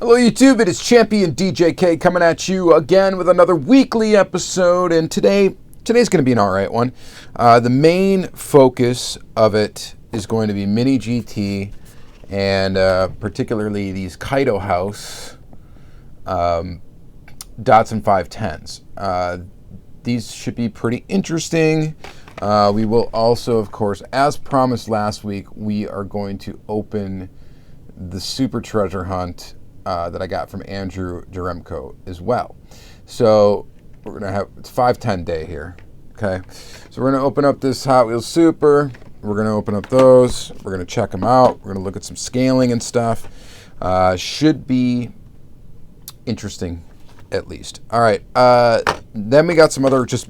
Hello YouTube, it is Championdjk coming at you again with another weekly episode, and today's going to be an alright one. The main focus of it is going to be Mini GT and particularly these Kaido House Datsun 510's. These should be pretty interesting. We will also, of course, as promised last week, we are going to open the Super Treasure Hunt that I got from Andrew Jaremko as well. So we're going to have, it's 510 day here, okay? So we're going to open up this Hot Wheels Super. We're going to open up those. We're going to check them out. We're going to look at some scaling and stuff. Should be interesting, at least. All right, then we got some other just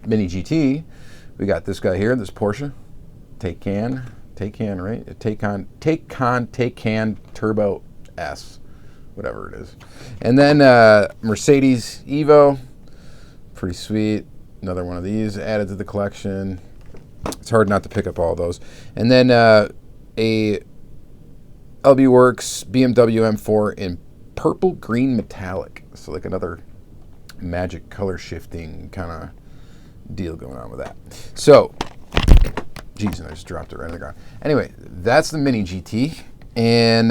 Mini GT. We got this guy here, this Porsche Taycan, right? Taycan Turbo S, whatever it is. And then Mercedes Evo, pretty sweet. Another one of these added to the collection. It's hard not to pick up all those. And then a LB Works BMW M4 in purple green metallic. So like another magic color shifting kind of deal going on with that. So, geez, and I just dropped it right on the ground. Anyway, that's the Mini GT. And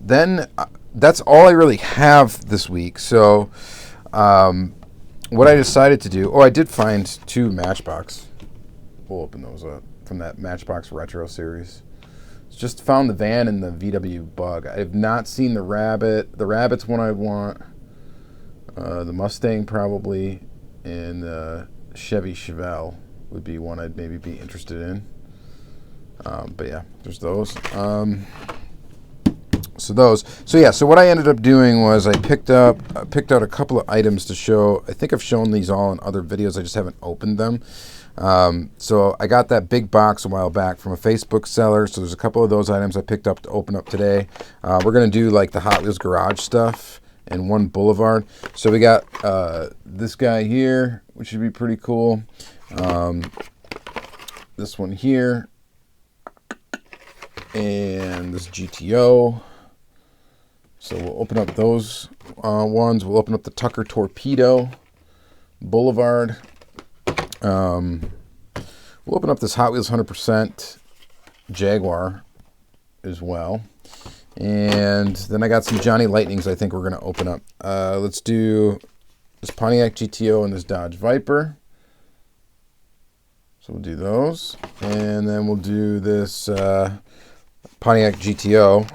then that's all I really have this week. So what I decided to do, I did find two Matchbox. We'll open those up from that Matchbox Retro series. Just found the van and the VW Bug. I have not seen the Rabbit. The Rabbit's one I want. The Mustang probably, and the Chevy Chevelle would be one I'd maybe be interested in. But yeah, there's those. So what I ended up doing was I picked out a couple of items to show. I think I've shown these all in other videos. I just haven't opened them. So I got that big box a while back from a Facebook seller. So there's a couple of those items I picked up to open up today. We're going to do like the Hot Wheels Garage stuff and one Boulevard. So we got this guy here, which should be pretty cool. This one here. And this GTO. So we'll open up those ones. We'll open up the Tucker Torpedo Boulevard. We'll open up this Hot Wheels 100% Jaguar as well. And then I got some Johnny Lightnings I think we're going to open up. Let's do this Pontiac GTO and this Dodge Viper. So we'll do those. And then we'll do this Pontiac GTO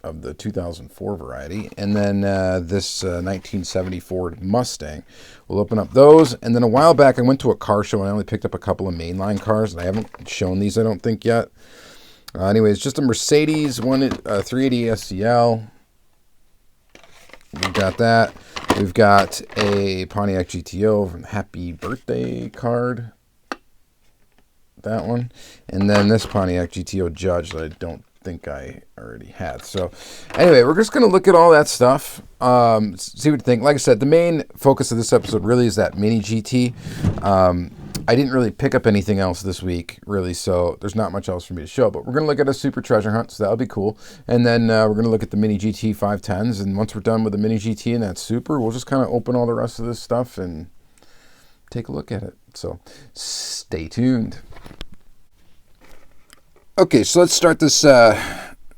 of the 2004 variety, and then this 1970 Ford Mustang. We'll open up those, and then a while back I went to a car show and I only picked up a couple of mainline cars, and I haven't shown these I don't think yet. Anyways, just a Mercedes 380 SCL. We've got that. We've got a Pontiac GTO from Happy Birthday card. That one. And then this Pontiac GTO Judge that I don't think I already had. So anyway, we're just going to look at all that stuff, see what you think. Like I said, the main focus of this episode really is that Mini GT. I didn't really pick up anything else this week, really, so there's not much else for me to show. But we're going to look at a Super Treasure Hunt, so that'll be cool. And then we're going to look at the Mini GT 510's. And once we're done with the Mini GT and that Super, we'll just kind of open all the rest of this stuff and take a look at it. So stay tuned. Okay, so let's start this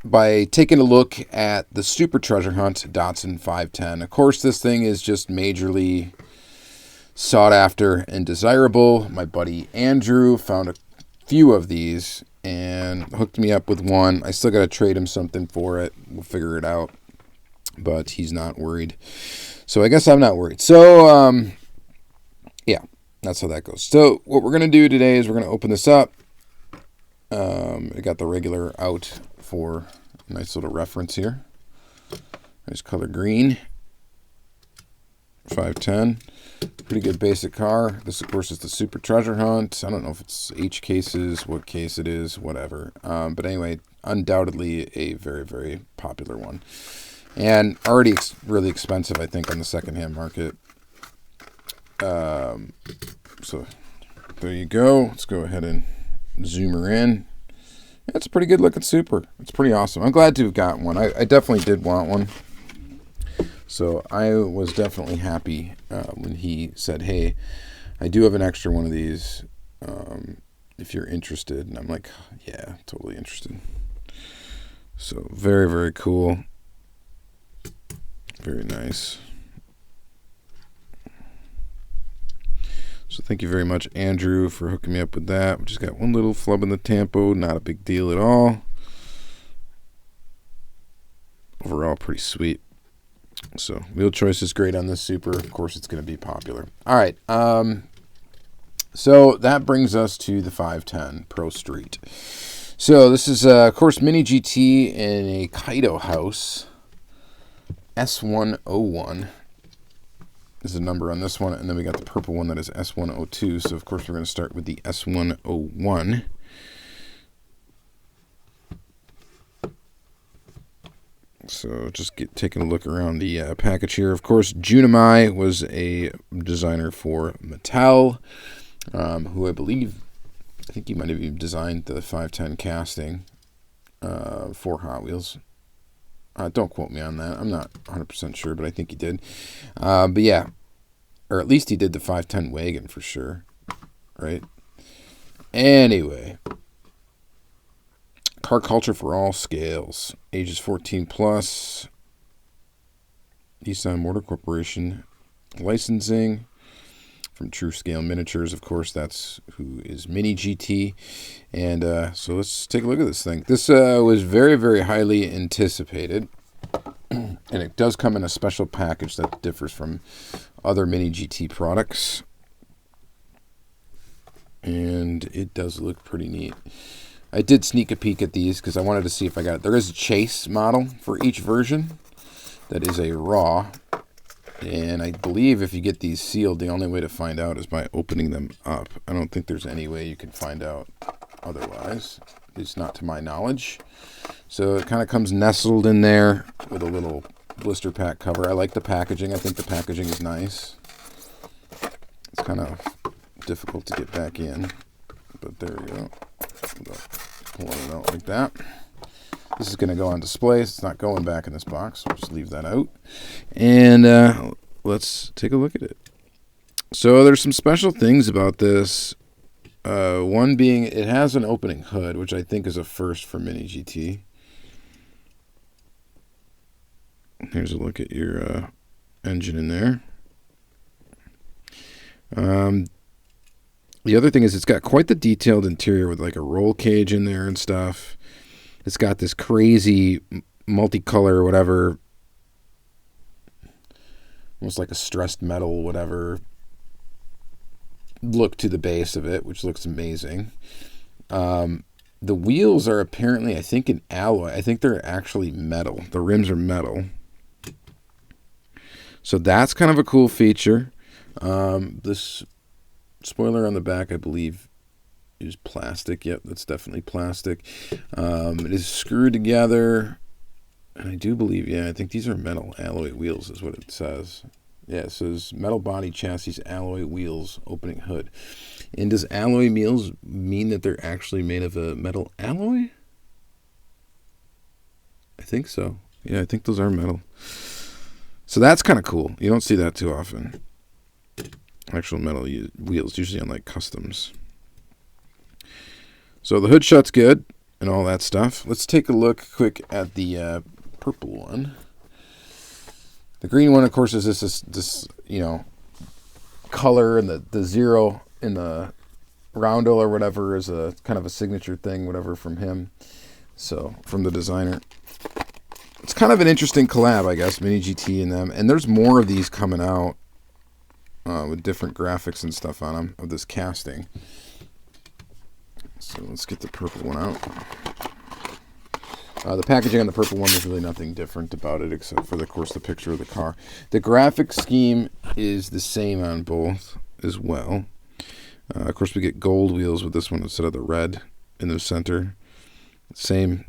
by taking a look at the Super Treasure Hunt Datsun 510. Of course, this thing is just majorly sought after and desirable. My buddy Andrew found a few of these and hooked me up with one. I still got to trade him something for it. We'll figure it out, but he's not worried. So I guess I'm not worried. So, yeah, that's how that goes. So what we're going to do today is we're going to open this up. I got the regular out for a nice little reference here. Nice color green. 510. Pretty good basic car. This, of course, is the Super Treasure Hunt. I don't know if it's H cases, what case it is, whatever. But anyway, undoubtedly a very, very popular one. And already really expensive, I think, on the secondhand market. So there you go. Let's go ahead and zoom her in. That's a pretty good looking Super. It's pretty awesome. I'm glad to have gotten one. I definitely did want one. So I was definitely happy when he said, hey, I do have an extra one of these if you're interested. And I'm like, yeah, totally interested. So very, very cool. Very nice. So thank you very much, Andrew, for hooking me up with that. We just got one little flub in the tampo. Not a big deal at all. Overall, pretty sweet. So wheel choice is great on this Super. Of course, it's going to be popular. All right. So that brings us to the 510 Pro Street. So this is, of course, Mini GT in a Kaido House. S101 is the number on this one. And then we got the purple one that is S102. So, of course, we're going to start with the S101. So just taking a look around the package here. Of course, Junimai was a designer for Mattel, who I think he might have even designed the 510 casting for Hot Wheels. Don't quote me on that. I'm not 100% sure, but I think he did. But yeah, or at least he did the 510 wagon for sure, right? Anyway, car culture for all scales, ages 14 plus. Nissan Motor Corporation licensing from True Scale Miniatures. Of course, that's who is Mini GT. And so let's take a look at this thing. This was very, very highly anticipated. And it does come in a special package that differs from other Mini GT products. And it does look pretty neat. I did sneak a peek at these because I wanted to see if I got it. There is a chase model for each version that is a raw. And I believe if you get these sealed, the only way to find out is by opening them up. I don't think there's any way you can find out otherwise, at least not to my knowledge. So it kind of comes nestled in there with a little blister pack cover. I like the packaging. I think the packaging is nice. It's kind of difficult to get back in, but there we go. Pulling it out like that. This is going to go on display. It's not going back in this box. So we'll just leave that out. And let's take a look at it. So there's some special things about this. One being it has an opening hood, which I think is a first for Mini GT. Here's a look at your engine in there. The other thing is it's got quite the detailed interior with like a roll cage in there and stuff. It's got this crazy multicolor whatever, almost like a stressed metal whatever look to the base of it, which looks amazing. The wheels are apparently, I think, an alloy. I think they're actually metal. The rims are metal. So that's kind of a cool feature. This spoiler on the back, I believe, is plastic. Yep, that's definitely plastic. It is screwed together. And I do believe, yeah, I think these are metal alloy wheels is what it says. Yeah, it says metal body chassis, alloy wheels, opening hood. And does alloy wheels mean that they're actually made of a metal alloy? I think so. Yeah, I think those are metal. So that's kind of cool. You don't see that too often. Actual metal wheels, usually on like customs. So the hood shut's good and all that stuff. Let's take a look quick at the purple one. The green one, of course, is this color, and the zero in the roundel or whatever is a kind of a signature thing, whatever, from him. So from the designer. It's kind of an interesting collab, I guess, Mini GT and them. And there's more of these coming out with different graphics and stuff on them of this casting. So let's get the purple one out. The packaging on the purple one, there's really nothing different about it except for, of course, the picture of the car. The graphic scheme is the same on both as well. Of course, we get gold wheels with this one instead of the red in the center. Same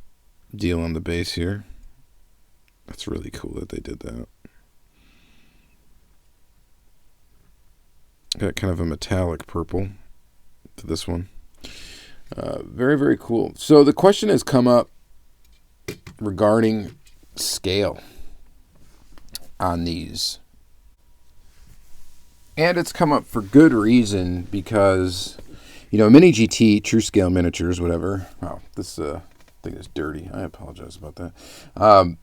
deal on the base here. That's really cool that they did that. Got kind of a metallic purple to this one. Very, very cool. So the question has come up regarding scale on these. And it's come up for good reason because, you know, Mini GT, True Scale Miniatures, whatever. Wow, this thing is dirty. I apologize about that.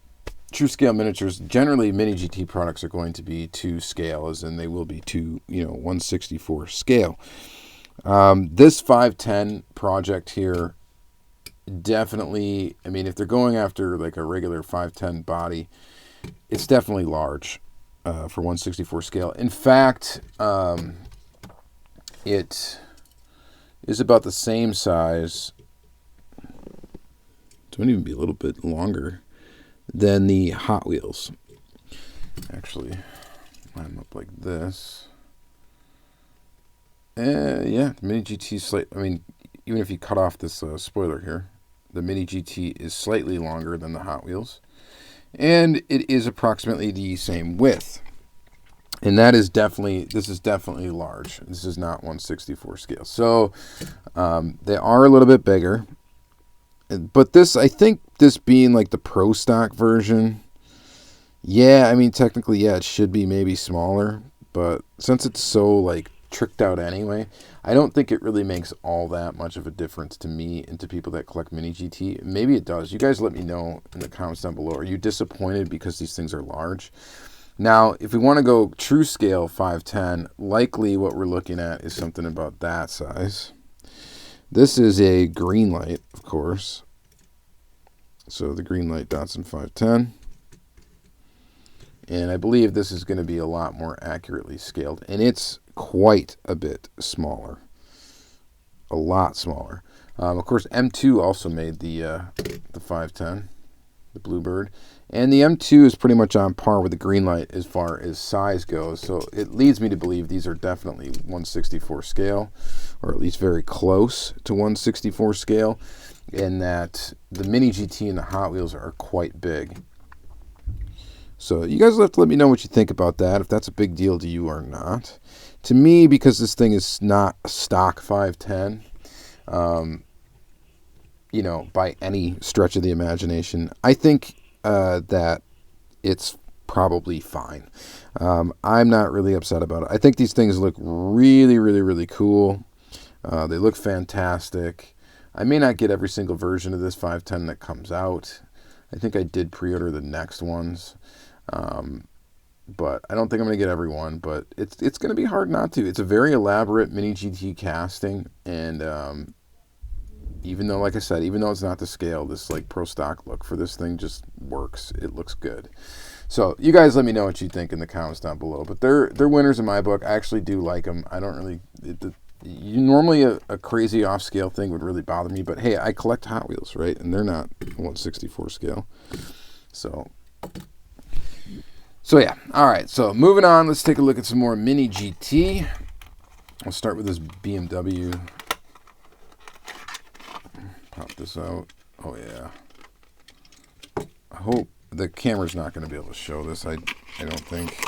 True Scale Miniatures, generally Mini GT products are going to be to scale, as in they will be to, 1/64 scale. This 510 project here, definitely, I mean, if they're going after like a regular 510 body, it's definitely large for 1/64 scale. In fact, it is about the same size. It might even be a little bit longer than the Hot Wheels. Actually, line them up like this. Yeah, the Mini GT even if you cut off this spoiler here, the Mini GT is slightly longer than the Hot Wheels, and it is approximately the same width. And this is definitely large. This is not 1/64 scale. So they are a little bit bigger. But I think this being like the Pro Stock version, yeah, I mean, technically, yeah, it should be maybe smaller. But since it's so like tricked out anyway, I don't think it really makes all that much of a difference to me and to people that collect Mini GT. Maybe it does. You guys let me know in the comments down below. Are you disappointed because these things are large? Now, if we want to go true scale 510, likely what we're looking at is something about that size. This is a green light, of course. So the green light Datsun 510. And I believe this is going to be a lot more accurately scaled. And it's quite a bit smaller. A lot smaller. Of course, M2 also made the 510, the Bluebird. And the M2 is pretty much on par with the green light as far as size goes. So it leads me to believe these are definitely 1/64 scale, or at least very close to 1/64 scale, and that the Mini GT and the Hot Wheels are quite big. So you guys will have to let me know what you think about that, if that's a big deal to you or not. To me, because this thing is not a stock 510, by any stretch of the imagination, I think that it's probably fine. I'm not really upset about it. I think these things look really, really, really cool. They look fantastic. I may not get every single version of this 510 that comes out. I think I did pre-order the next ones. But I don't think I'm going to get every one. But it's going to be hard not to. It's a very elaborate Mini GT casting. And even though, like I said, even though it's not to scale, this like Pro Stock look for this thing just works. It looks good. So you guys let me know what you think in the comments down below. But they're winners in my book. I actually do like them. I don't really... normally a crazy off-scale thing would really bother me. But hey, I collect Hot Wheels, right? And they're not 1/64 scale. So yeah. All right. So moving on. Let's take a look at some more Mini GT. I'll start with this BMW. Pop this out. Oh, yeah. I hope the camera's not going to be able to show this. I don't think.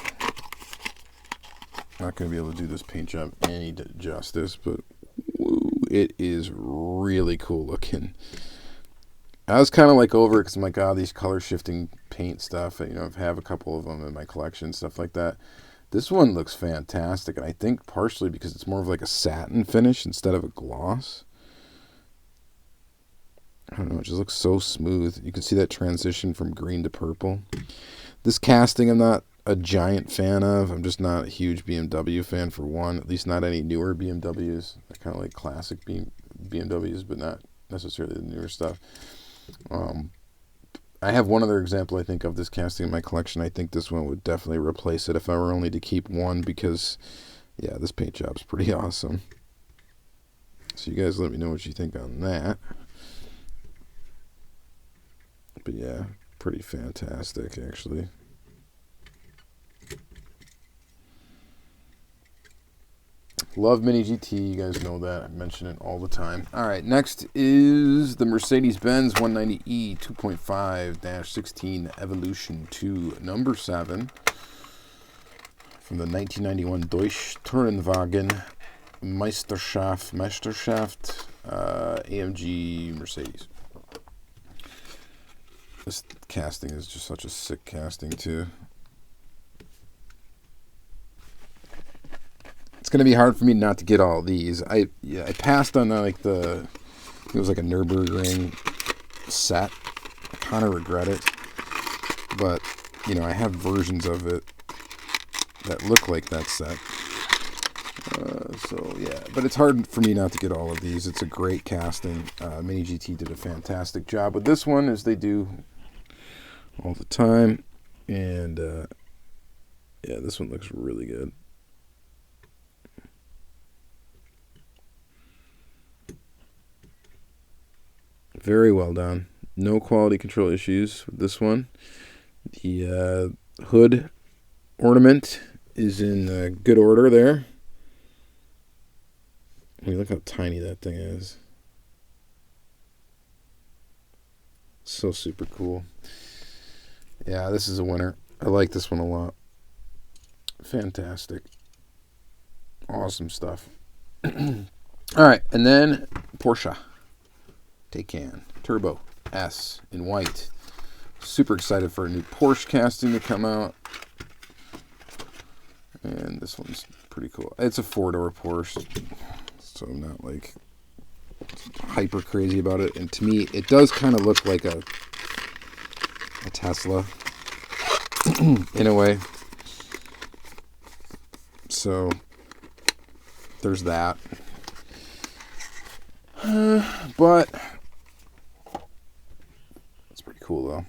Not going to be able to do this paint job any justice, but woo, it is really cool looking. I was kind of like over it because I'm like, these color shifting paint stuff. I have a couple of them in my collection, stuff like that. This one looks fantastic, and I think partially because it's more of like a satin finish instead of a gloss. I don't know, it just looks so smooth. You can see that transition from green to purple. This casting I'm not a giant fan of. I'm just not a huge BMW fan for one, at least not any newer BMWs. I kind of like classic BMWs, but not necessarily the newer stuff. I have one other example, I think, of this casting in my collection. I think this one would definitely replace it if I were only to keep one because, yeah, this paint job's pretty awesome. So you guys let me know what you think on that. But yeah, pretty fantastic, actually. Love Mini GT, you guys know that. I mention it all the time. All right, next is the Mercedes-Benz 190E 2.5-16 Evolution 2, number 7, from the 1991 Deutsch Tourenwagen Meisterschaft AMG Mercedes. This casting is just such a sick casting too. It's gonna be hard for me not to get all these. I passed on it was like a Nürburgring set. I kind of regret it, but you know, I have versions of it that look like that set. So yeah, but it's hard for me not to get all of these. It's a great casting. Mini GT did a fantastic job with this one, as they do all the time. And yeah, this one looks really good. Very well done. No quality control issues with this one. The hood ornament is in good order there. I mean, look how tiny that thing is. So super cool. Yeah, this is a winner. I like this one a lot. Fantastic. Awesome stuff. All right, and then Porsche Taycan Turbo S in white. Super excited for a new Porsche casting to come out. And this one's pretty cool. It's a 4-door Porsche, so I'm not like hyper crazy about it. And to me, it does kind of look like a Tesla in a way. So there's that. But it's pretty cool though.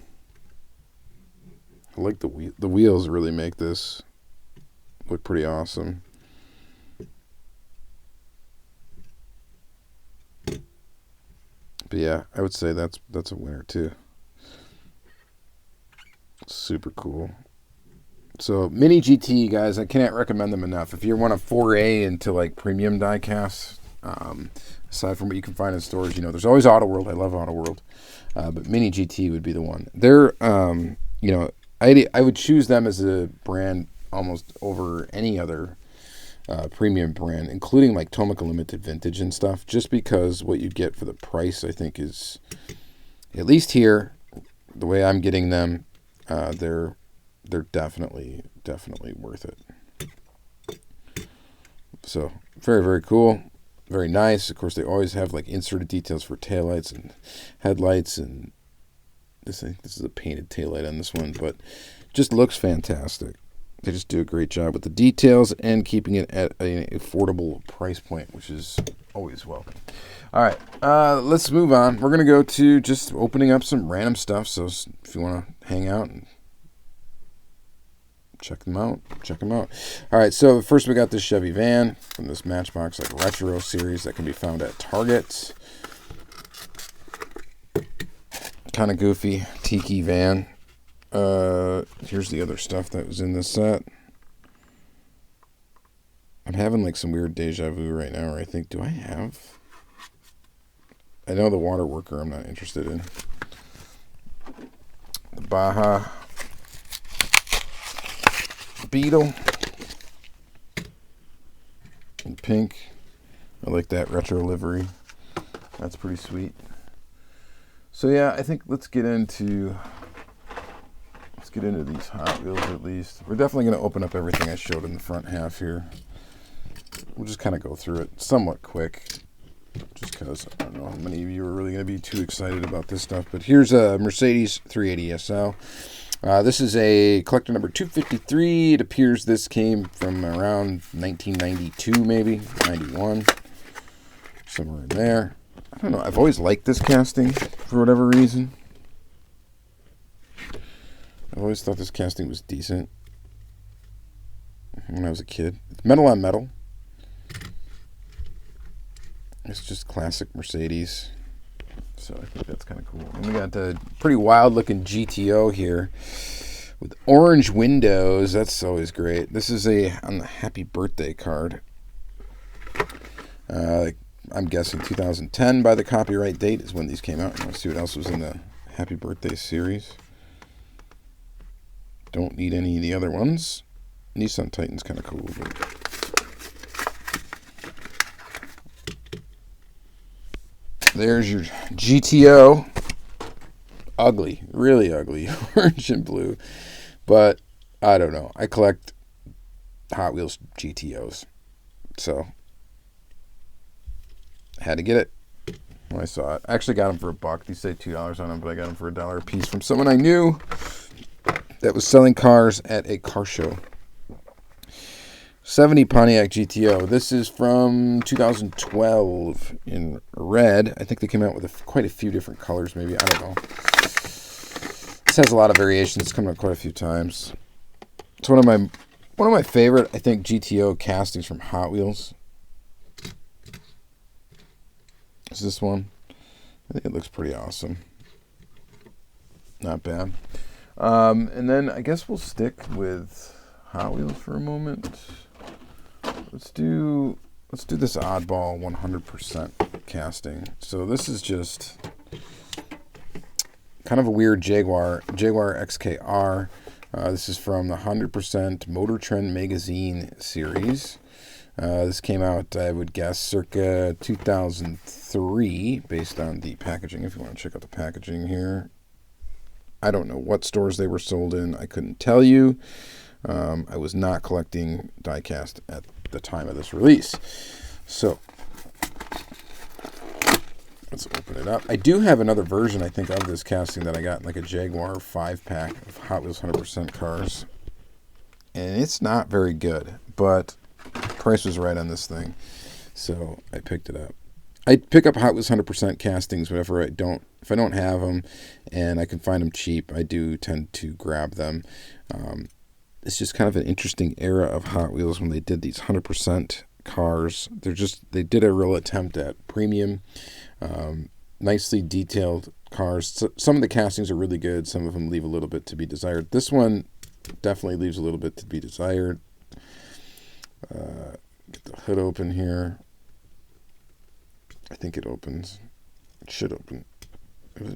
I like the wheels really make this look pretty awesome. But yeah, I would say that's a winner too. Super cool. So Mini GT, guys, I can't recommend them enough. If you want a foray into like premium diecasts, aside from what you can find in stores, you know, there's always Auto World. I love Auto World, but Mini GT would be the one. They're, you know, I would choose them as a brand almost over any other premium brand, including like Tomica Limited Vintage and stuff, just because what you get for the price, I think, is, at least here, the way I'm getting them, they're definitely worth it. So very, very cool. Very nice. Of course, they always have like inserted details for taillights and headlights, and this is a painted taillight on this one, but just looks fantastic. They just do a great job with the details and keeping it at an affordable price point, which is always welcome. All right, let's move on. We're going to go to just opening up some random stuff, so if you want to hang out and check them out. All right, so first we got this Chevy van from this Matchbox like retro series that can be found at Target. Kind of goofy tiki van. Here's the other stuff that was in this set. I'm having like some weird deja vu right now, where I think, I know the water worker I'm not interested in. The Baja Beetle in pink. I like that retro livery. That's pretty sweet. So yeah, I think let's get into these Hot Wheels at least. We're definitely going to open up everything I showed in the front half here. We'll just kind of go through it somewhat quick, just because I don't know how many of you are really going to be too excited about this stuff. But here's a Mercedes 380 SL. This is a collector number 253. It appears this came from around 1992, maybe 91, somewhere in there. I don't know. I've always liked this casting for whatever reason. I've always thought this casting was decent when I was a kid. It's metal on metal. It's just classic Mercedes. So I think that's kind of cool. And we got a pretty wild looking GTO here with orange windows. That's always great. This is on the happy birthday card. I'm guessing 2010 by the copyright date is when these came out. Let's see what else was in the happy birthday series. Don't need any of the other ones. Nissan Titan's kind of cool. But There's your GTO. Ugly, really ugly, orange and blue. But I don't know. I collect Hot Wheels GTOs, so had to get it when I saw it. I actually got them for $1. These say $2 on them, but I got them for $1 a piece from someone I knew that was selling cars at a car show. 70 Pontiac GTO. This is from 2012 in red. I think they came out with quite a few different colors, maybe. I don't know. This has a lot of variations. It's come out quite a few times. It's one of my favorite, I think, GTO castings from Hot Wheels. Is this one? I think it looks pretty awesome. Not bad. And then I guess we'll stick with Hot Wheels for a moment. Let's do this oddball 100% casting. So this is just kind of a weird Jaguar XKR. This is from the 100% Motor Trend magazine series. This came out, I would guess, circa 2003, based on the packaging. If you want to check out the packaging here, I don't know what stores they were sold in. I couldn't tell you. I was not collecting diecast at the time of this release. So let's open it up. I do have another version, I think, of this casting that I got in like a Jaguar 5-pack of Hot Wheels 100% cars. And it's not very good, but price was right on this thing, so I picked it up. I pick up Hot Wheels 100% castings whenever if I don't have them and I can find them cheap, I do tend to grab them. It's just kind of an interesting era of Hot Wheels when they did these 100% cars. They did a real attempt at premium, nicely detailed cars. So some of the castings are really good. Some of them leave a little bit to be desired. This one definitely leaves a little bit to be desired. Get the hood open here. I think it opens. It should open. Oh,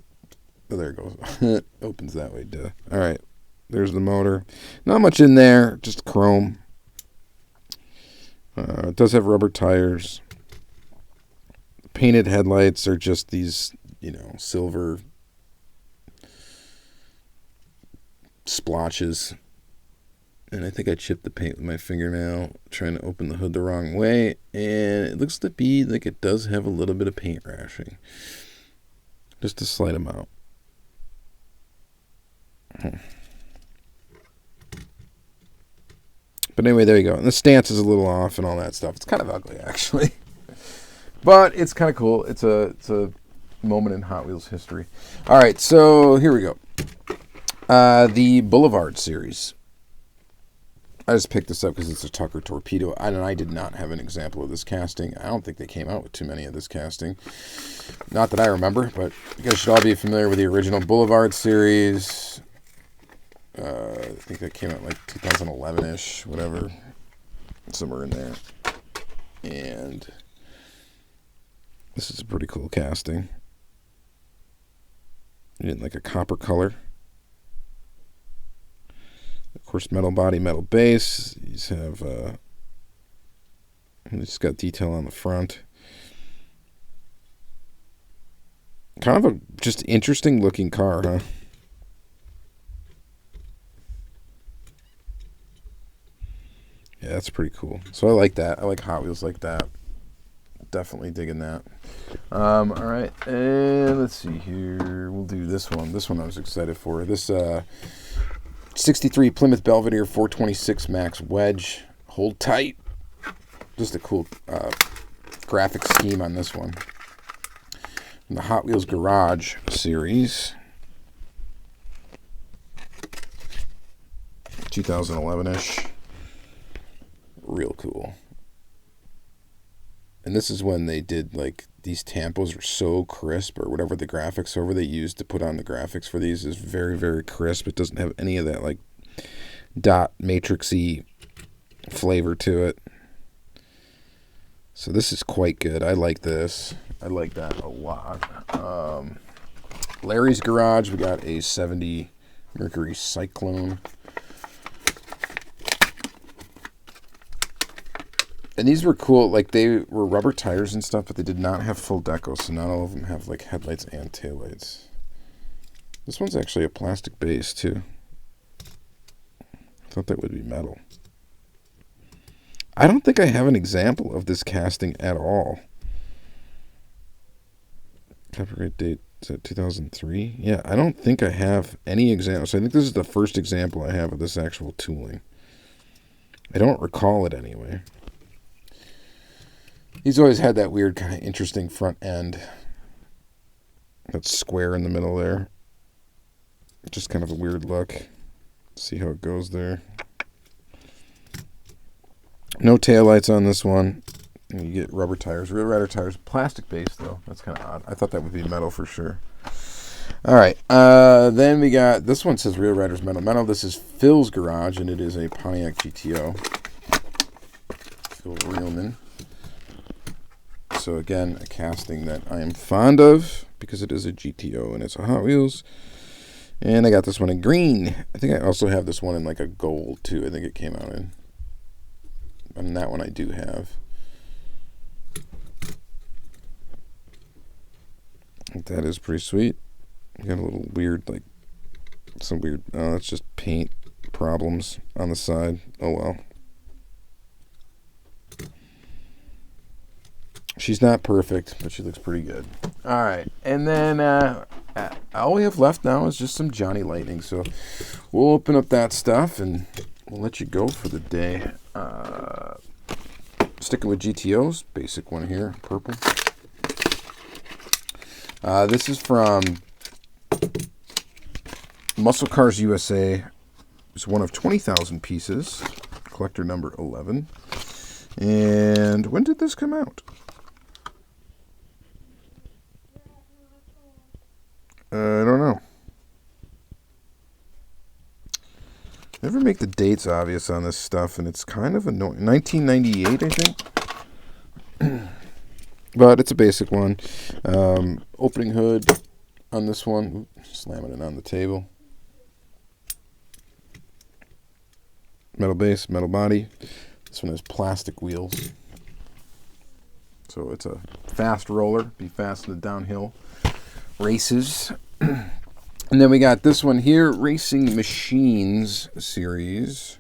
there it goes. It opens that way, duh. All right. There's the motor. Not much in there, just chrome. It does have rubber tires. Painted headlights are just these, silver splotches. And I think I chipped the paint with my fingernail, trying to open the hood the wrong way. And it looks to be like it does have a little bit of paint rashing. Just a slight amount. But anyway, there you go. And the stance is a little off and all that stuff. It's kind of ugly, actually. But it's kind of cool. It's a moment in Hot Wheels history. All right, so here we go. The Boulevard series. I just picked this up because it's a Tucker Torpedo. I did not have an example of this casting. I don't think they came out with too many of this casting. Not that I remember, but you guys should all be familiar with the original Boulevard series. I think that came out like 2011-ish, whatever. Somewhere in there. And this is a pretty cool casting. In like a copper color. Of course, metal body, metal base. These have, it's got detail on the front. Kind of a just interesting looking car, huh? Yeah, that's pretty cool. So I like that. I like Hot Wheels like that. Definitely digging that. All right, and let's see here. We'll do this one. This one I was excited for. This 63 Plymouth Belvedere 426 Max Wedge. Hold tight. Just a cool graphic scheme on this one. From the Hot Wheels Garage series. 2011-ish. Real cool. And this is when they did, like, these tampos are so crisp, or whatever the graphics over they used to put on the graphics for these is very, very crisp. It doesn't have any of that, like, dot matrixy flavor to it. So this is quite good. I like this. I like that a lot. Larry's Garage, we got a 70 Mercury Cyclone. And these were cool. Like, they were rubber tires and stuff, but they did not have full decals, so not all of them have, like, headlights and taillights. This one's actually a plastic base, too. I thought that would be metal. I don't think I have an example of this casting at all. Copyright date, is that 2003? Yeah, I don't think I have any examples. I think this is the first example I have of this actual tooling. I don't recall it anyway. He's always had that weird kind of interesting front end. That square in the middle there. Just kind of a weird look. See how it goes there. No taillights on this one. You get rubber tires, Real Rider tires, plastic base though. That's kind of odd. I thought that would be metal for sure. All right. Then we got, this one says Real Riders Metal. This is Phil's Garage, and it is a Pontiac GTO. Phil Reelman. So again, a casting that I am fond of because it is a GTO and it's a Hot Wheels. And I got this one in green. I think I also have this one in like a gold too. I think it came out in. And that one I do have. I think that is pretty sweet. You got a little weird, like, some weird, oh, that's just paint problems on the side. Oh well. She's not perfect, but she looks pretty good. All right, and then all we have left now is just some Johnny Lightning. So we'll open up that stuff and we'll let you go for the day. Sticking with GTOs, basic one here, purple. This is from Muscle Cars USA. It's one of 20,000 pieces, collector number 11. And when did this come out? I don't know. Never make the dates obvious on this stuff, and it's kind of annoying. 1998, I think. But it's a basic one. Opening hood on this one. Oops, slamming it on the table. Metal base, metal body. This one has plastic wheels. So it's a fast roller. Be fast in the downhill races. And then we got this one here, Racing Machines series.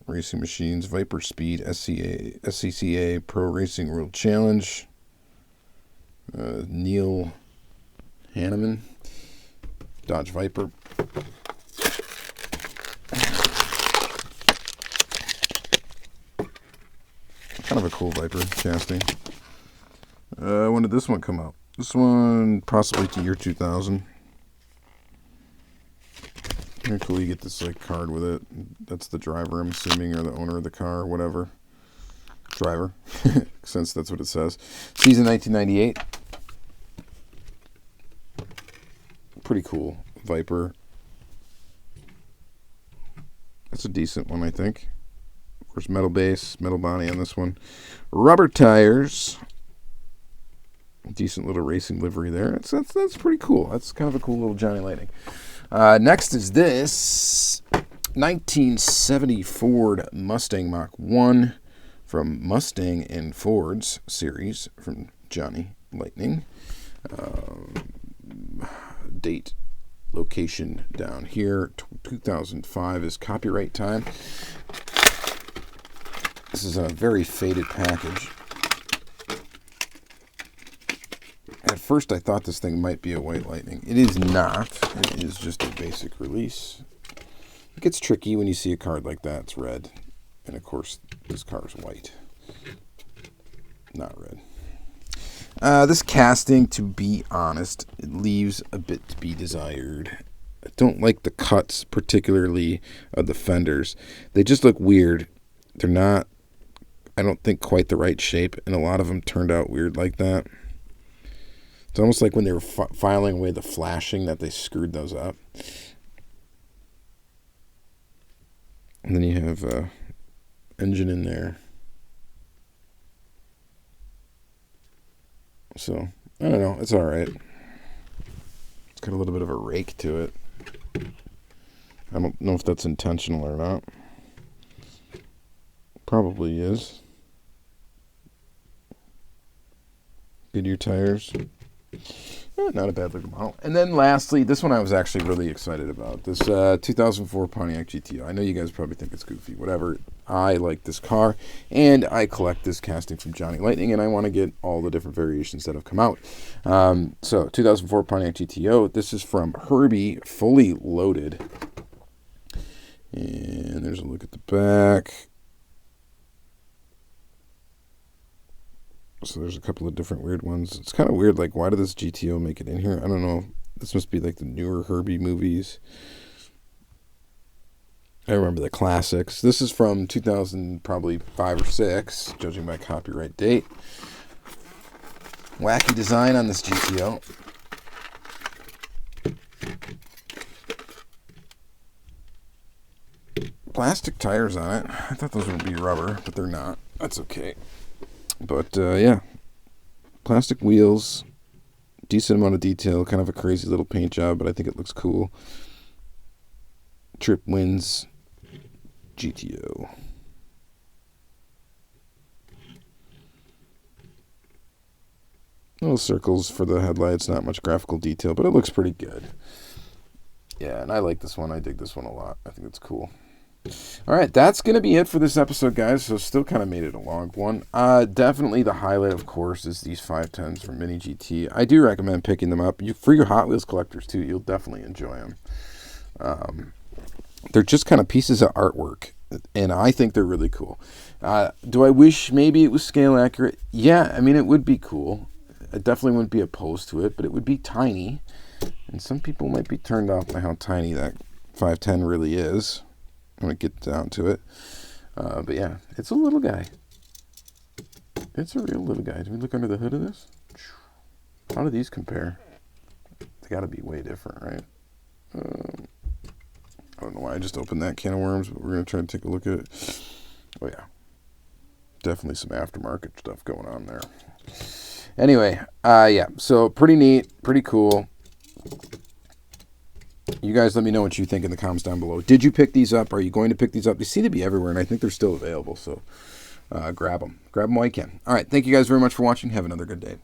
Racing Machines, Viper Speed, SCCA Pro Racing World Challenge. Neil Hanneman, Dodge Viper. Kind of a cool Viper casting. When did this one come out? This one possibly to year 2000. Very cool. You get this like card with it. That's the driver, I'm assuming, or the owner of the car, or whatever. Driver, since that's what it says. Season 1998. Pretty cool. Viper. That's a decent one, I think. Of course, metal base, metal body on this one. Rubber tires. Decent little racing livery there. That's pretty cool. That's kind of a cool little Johnny Lightning. Next is this 1970 Ford Mustang Mach 1 from Mustang and Ford's series from Johnny Lightning. Date, location down here. 2005 is copyright time. This is a very faded package. At first, I thought this thing might be a White Lightning. It is not. It is just a basic release. It gets tricky when you see a card like that. It's red. And, of course, this card is white. Not red. This casting, to be honest, it leaves a bit to be desired. I don't like the cuts, particularly of the fenders. They just look weird. They're not, I don't think, quite the right shape. And a lot of them turned out weird like that. It's almost like when they were filing away the flashing that they screwed those up. And then you have engine in there. So, I don't know. It's all right. It's got a little bit of a rake to it. I don't know if that's intentional or not. Probably is. Goodyear tires. Not a bad looking model. And then lastly, this one I was actually really excited about. This 2004 Pontiac GTO. I know you guys probably think it's goofy. Whatever. I like this car, and I collect this casting from Johnny Lightning, and I want to get all the different variations that have come out. So 2004 Pontiac GTO. This is from Herbie, fully loaded. And there's a look at the back. So there's a couple of different weird ones. It's kind of weird, like, why did this GTO make it in here? I don't know. This must be like the newer Herbie movies. I remember the classics. This is from 2000, probably 5 or 6, judging by copyright date. Wacky design on this GTO. Plastic tires on it. I thought those would be rubber, but they're not. That's okay. But, yeah, plastic wheels, decent amount of detail, kind of a crazy little paint job, but I think it looks cool. Trip wins GTO. Little circles for the headlights, not much graphical detail, but it looks pretty good. Yeah, and I like this one. I dig this one a lot. I think it's cool. All right, that's going to be it for this episode, guys. So still kind of made it a long one. Definitely the highlight, of course, is these 510's from Mini GT. I do recommend picking them up. For your Hot Wheels collectors, too, you'll definitely enjoy them. They're just kind of pieces of artwork, and I think they're really cool. Do I wish maybe it was scale accurate? Yeah, I mean, it would be cool. I definitely wouldn't be opposed to it, but it would be tiny. And some people might be turned off by how tiny that 510 really is. I'm going to get down to it. But yeah, it's a little guy. It's a real little guy. Do we look under the hood of this? How do these compare? They got to be way different, right? I don't know why I just opened that can of worms, but we're going to try and take a look at it. Oh, yeah. Definitely some aftermarket stuff going on there. Anyway, yeah, so pretty neat, pretty cool. You guys let me know what you think in the comments down below. Did you pick these up? Are you going to pick these up? They seem to be everywhere, and I think they're still available, so grab them. Grab them while you can. All right, thank you guys very much for watching. Have another good day.